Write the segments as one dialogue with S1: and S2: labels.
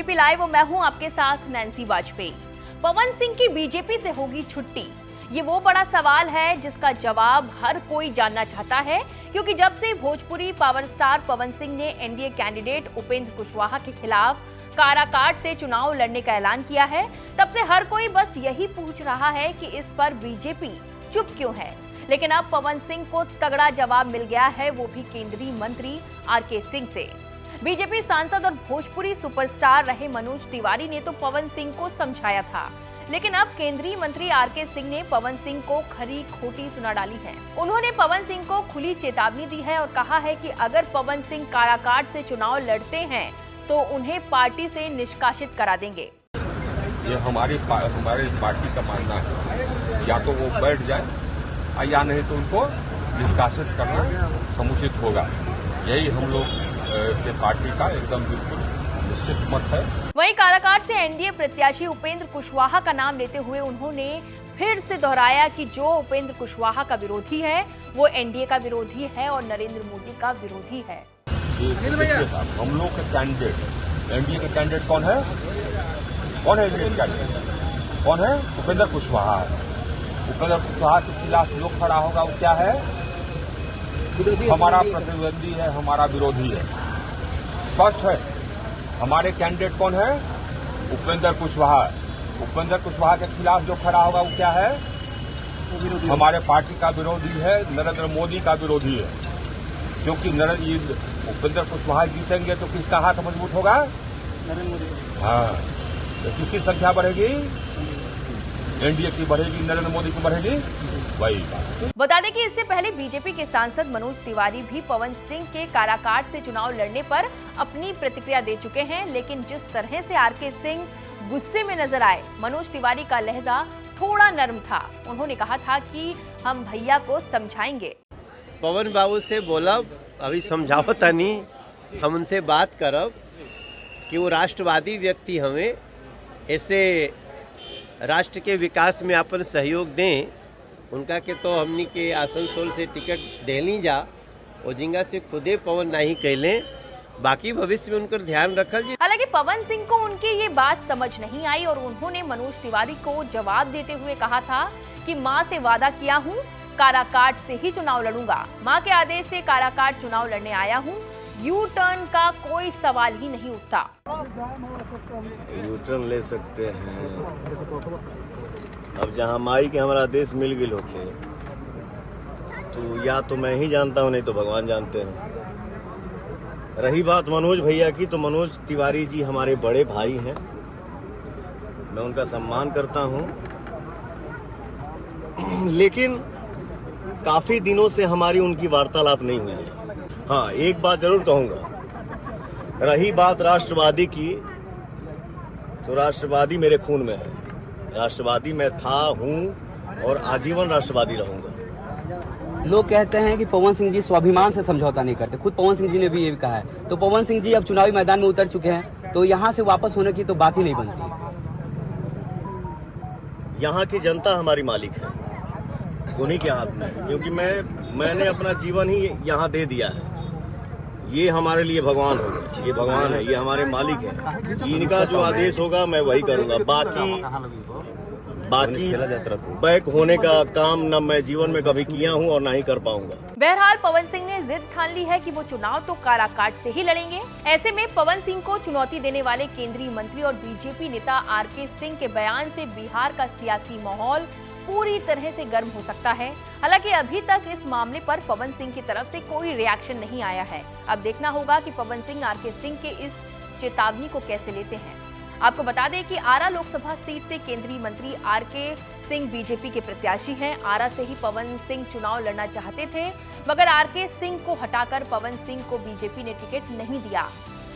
S1: ABP live और मैं हूं आपके साथ नैन्सी वाजपेयी। पवन सिंह की बीजेपी से होगी छुट्टी, ये वो बड़ा सवाल है जिसका जवाब हर कोई जानना चाहता है, क्योंकि जब से भोजपुरी पावर स्टार पवन सिंह ने एनडीए कैंडिडेट उपेंद्र कुशवाहा के खिलाफ काराकाट से चुनाव लड़ने का ऐलान किया है, तब से हर कोई बस यही पूछ रहा है कि इस पर बीजेपी चुप क्यों है। लेकिन अब पवन सिंह को तगड़ा जवाब मिल गया है, वो भी केंद्रीय मंत्री आरके सिंह से। बीजेपी सांसद और भोजपुरी सुपरस्टार रहे मनोज तिवारी ने तो पवन सिंह को समझाया था, लेकिन अब केंद्रीय मंत्री आरके सिंह ने पवन सिंह को खरी खोटी सुना डाली है। उन्होंने पवन सिंह को खुली चेतावनी दी है और कहा है कि अगर पवन सिंह काराकाट से चुनाव लड़ते हैं तो उन्हें पार्टी से निष्कासित करा देंगे।
S2: ये हमारी पार्टी का मानना है, या तो वो बैठ जाए या नहीं तो उनको निष्कासित करना समुचित होगा। यही हम लोग के पार्टी का एकदम बिल्कुल निश्चित मत है।
S1: वहीं काराकाट से एनडीए प्रत्याशी उपेंद्र कुशवाहा का नाम लेते हुए उन्होंने फिर से दोहराया कि जो उपेंद्र कुशवाहा का विरोधी है वो एनडीए का विरोधी है और नरेंद्र मोदी का विरोधी है।
S2: हम लोग के कैंडिडेट, एनडीए के कैंडिडेट कौन है? कौन है एनडीए कैंडिडेट? कौन है? उपेंद्र कुशवाहा। उपेंद्र कुशवाहा के खिलाफ जो खड़ा होगा वो क्या है? हमारा प्रतिद्वंदी है, हमारा विरोधी है। स्पष्ट है। हमारे कैंडिडेट कौन है? उपेंद्र कुशवाहा। उपेंद्र कुशवाहा के खिलाफ जो खड़ा होगा वो क्या है? हमारे पार्टी का विरोधी है, नरेंद्र मोदी का विरोधी है। क्योंकि उपेंद्र कुशवाहा जीतेंगे तो किसका हाथ मजबूत होगा? नरेंद्र मोदी। हाँ, तो किसकी संख्या बढ़ेगी? एनडीए की बढ़ेगी, नरेंद्र मोदी की बढ़ेगी। वही बात।
S1: बता दें कि इससे पहले बीजेपी के सांसद मनोज तिवारी भी पवन सिंह के काराकाट से चुनाव लड़ने पर अपनी प्रतिक्रिया दे चुके हैं, लेकिन जिस तरह से आरके सिंह गुस्से में नजर आए, मनोज तिवारी का लहजा थोड़ा नरम था। उन्होंने कहा था कि हम भैया को समझाएंगे।
S3: पवन बाबू से बोला अभी समझावत नहीं, हम उनसे बात करब कि वो राष्ट्रवादी व्यक्ति हमें ऐसे राष्ट्र के विकास में अपन सहयोग दें। उनका के तो हमनी के आसनसोल से टिकट देली जा और जिंगा से खुदे पवन नहीं कैले, बाकी भविष्य में उनका ध्यान रखल जी।
S1: हालांकि पवन सिंह को उनकी ये बात समझ नहीं आई और उन्होंने मनोज तिवारी को जवाब देते हुए कहा था कि मां से वादा किया हूं, काराकाट से ही चुनाव लड़ूंगा। मां के आदेश से काराकाट चुनाव लड़ने आया हूं, यू टर्न का कोई सवाल ही नहीं उठता।
S3: यू टर्न ले सकते हैं, अब जहां माई के हमारा आदेश मिल गई होके तो या तो मैं ही जानता हूं, नहीं तो भगवान जानते हैं। रही बात मनोज भैया की, तो मनोज तिवारी जी हमारे बड़े भाई हैं, मैं उनका सम्मान करता हूं, लेकिन काफी दिनों से हमारी उनकी वार्तालाप नहीं हुई है। हाँ, एक बात जरूर कहूंगा, रही बात राष्ट्रवादी की, तो राष्ट्रवादी मेरे खून में है। राष्ट्रवादी मैं था, हूं और आजीवन राष्ट्रवादी रहूंगा।
S4: लोग कहते हैं कि पवन सिंह जी स्वाभिमान से समझौता नहीं करते, खुद पवन सिंह जी ने भी ये कहा है। तो पवन सिंह जी अब चुनावी मैदान में उतर चुके हैं, तो यहाँ से वापस होने की तो बात ही नहीं बनती।
S3: यहाँ की जनता हमारी मालिक है, उन्हीं के हाथ में है, क्योंकि मैंने अपना जीवन ही यहाँ दे दिया है। ये हमारे लिए भगवान होगा, ये भगवान है, ये हमारे मालिक है। इनका जो आदेश होगा मैं वही करूँगा। बाकी बैक होने का काम न मैं जीवन में कभी किया हूं और ना ही कर पाऊंगा।
S1: बहरहाल पवन सिंह ने जिद ठान ली है कि वो चुनाव तो काराकाट से ही लड़ेंगे। ऐसे में पवन सिंह को चुनौती देने वाले केंद्रीय मंत्री और बीजेपी नेता आरके सिंह के बयान से बिहार का सियासी माहौल पूरी तरह से गर्म हो सकता है। हालांकि अभी तक इस मामले पर पवन सिंह की तरफ से कोई रिएक्शन नहीं आया है। अब देखना होगा कि पवन सिंह आरके सिंह के इस चेतावनी को कैसे लेते हैं। आपको बता दें कि आरा लोकसभा सीट से केंद्रीय मंत्री आरके सिंह बीजेपी के प्रत्याशी हैं। आरा से ही पवन सिंह चुनाव लड़ना चाहते थे, मगर आरके सिंह को हटाकर पवन सिंह को बीजेपी ने टिकट नहीं दिया।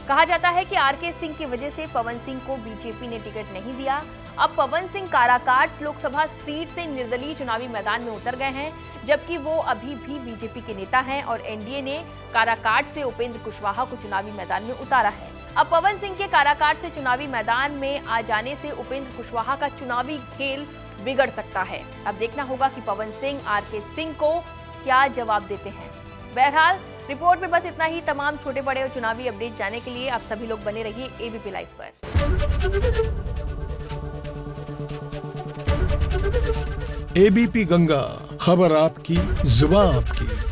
S1: कहा जाता है कि आरके सिंह की वजह से पवन सिंह को बीजेपी ने टिकट नहीं दिया। अब पवन सिंह काराकाट लोकसभा सीट से निर्दलीय चुनावी मैदान में उतर गए हैं, जबकि वो अभी भी बीजेपी के नेता हैं और एनडीए ने काराकाट से उपेंद्र कुशवाहा को चुनावी मैदान में उतारा है। अब पवन सिंह के काराकाट से चुनावी मैदान में आ जाने से उपेंद्र कुशवाहा का चुनावी खेल बिगड़ सकता है। अब देखना होगा कि पवन सिंह आरके सिंह को क्या जवाब देते हैं। बहरहाल रिपोर्ट में बस इतना ही। तमाम छोटे बड़े और चुनावी अपडेट जानने के लिए आप सभी लोग बने रहिए एबीपी लाइव पर।
S5: एबीपी गंगा, खबर आपकी, जुबान आपकी।